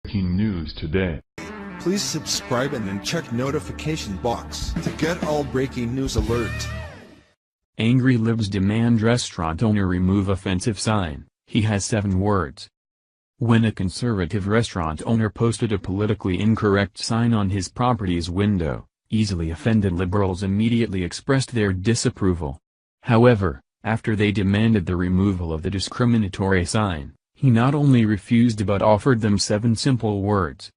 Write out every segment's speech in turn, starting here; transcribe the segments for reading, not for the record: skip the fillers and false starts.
Breaking news today. Please subscribe and then check notification box to get all breaking news alert. Angry Libs demand restaurant owner remove offensive sign. He has 7 words. When a conservative restaurant owner posted a politically incorrect sign on his property's window, easily offended liberals immediately expressed their disapproval. However, after they demanded the removal of the discriminatory sign, he not only refused but offered them 7 simple words.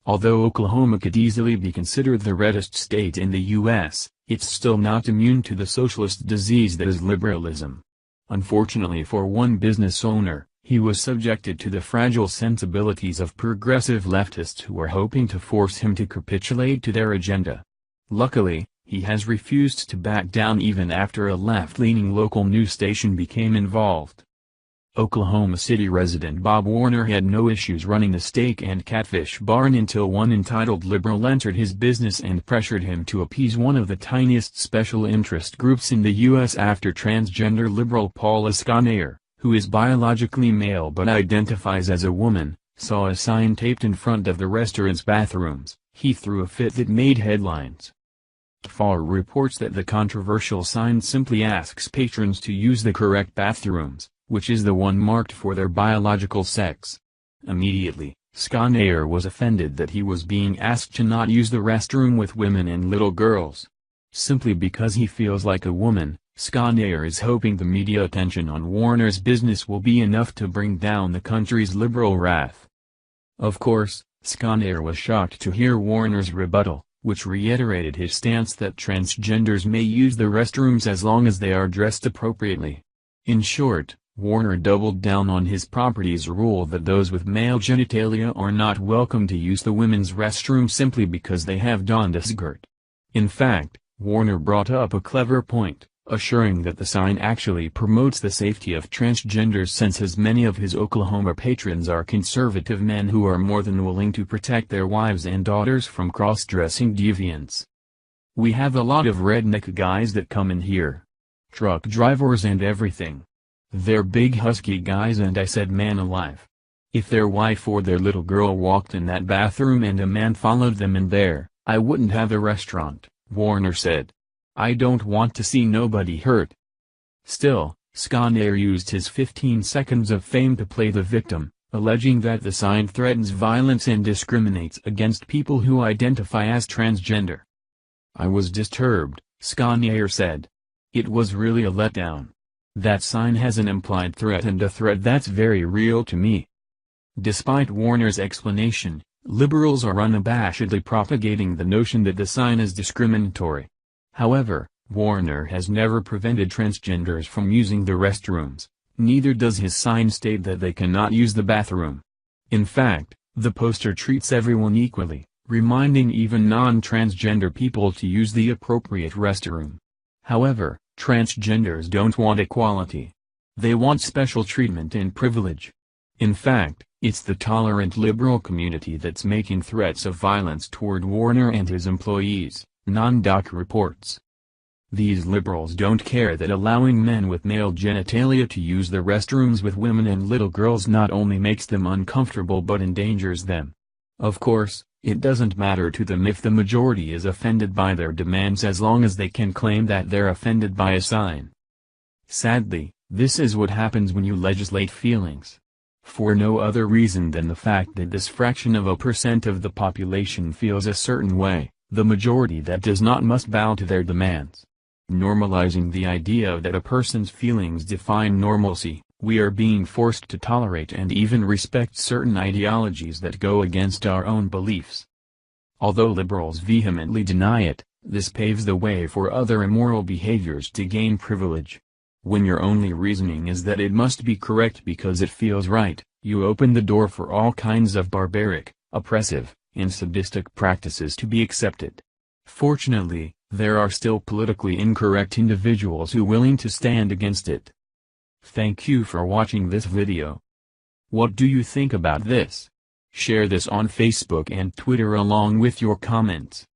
Although Oklahoma could easily be considered the reddest state in the U.S., it's still not immune to the socialist disease that is liberalism. Unfortunately for one business owner, he was subjected to the fragile sensibilities of progressive leftists who are hoping to force him to capitulate to their agenda. Luckily, he has refused to back down even after a left-leaning local news station became involved. Oklahoma City resident Bob Warner had no issues running the steak and catfish barn until one entitled liberal entered his business and pressured him to appease one of the tiniest special interest groups in the U.S. after transgender liberal Paula Sconair, who is biologically male but identifies as a woman, saw a sign taped in front of the restaurant's bathrooms. He threw a fit that made headlines. FAR reports that the controversial sign simply asks patrons to use the correct bathrooms, which is the one marked for their biological sex. Immediately, Sconair was offended that he was being asked to not use the restroom with women and little girls. Simply because he feels like a woman, Sconair is hoping the media attention on Warner's business will be enough to bring down the country's liberal wrath. Of course, Sconair was shocked to hear Warner's rebuttal, which reiterated his stance that transgenders may use the restrooms as long as they are dressed appropriately. In short, Warner doubled down on his property's rule that those with male genitalia are not welcome to use the women's restroom simply because they have donned a skirt. In fact, Warner brought up a clever point, assuring that the sign actually promotes the safety of transgenders since as many of his Oklahoma patrons are conservative men who are more than willing to protect their wives and daughters from cross-dressing deviants. We have a lot of redneck guys that come in here. Truck drivers and everything. They're big husky guys, and I said, man alive. If their wife or their little girl walked in that bathroom and a man followed them in there, I wouldn't have a restaurant, Warner said. I don't want to see nobody hurt. Still, Sconair used his 15 seconds of fame to play the victim, alleging that the sign threatens violence and discriminates against people who identify as transgender. I was disturbed, Sconair said. It was really a letdown. That sign has an implied threat, and a threat that's very real to me. Despite Warner's explanation, liberals are unabashedly propagating the notion that the sign is discriminatory. However, Warner has never prevented transgenders from using the restrooms, neither does his sign state that they cannot use the bathroom. In fact, the poster treats everyone equally, reminding even non-transgender people to use the appropriate restroom. However, transgenders don't want equality. They want special treatment and privilege. In fact, it's the tolerant liberal community that's making threats of violence toward Warner and his employees, non-doc reports. These liberals don't care that allowing men with male genitalia to use the restrooms with women and little girls not only makes them uncomfortable but endangers them. Of course, it doesn't matter to them if the majority is offended by their demands as long as they can claim that they're offended by a sign. Sadly, this is what happens when you legislate feelings. For no other reason than the fact that this fraction of a % of the population feels a certain way, the majority that does not must bow to their demands. Normalizing the idea that a person's feelings define normalcy, we are being forced to tolerate and even respect certain ideologies that go against our own beliefs. Although liberals vehemently deny it, this paves the way for other immoral behaviors to gain privilege. When your only reasoning is that it must be correct because it feels right, you open the door for all kinds of barbaric, oppressive, and sadistic practices to be accepted. Fortunately, there are still politically incorrect individuals who are willing to stand against it. Thank you for watching this video. What do you think about this? Share this on Facebook and Twitter along with your comments.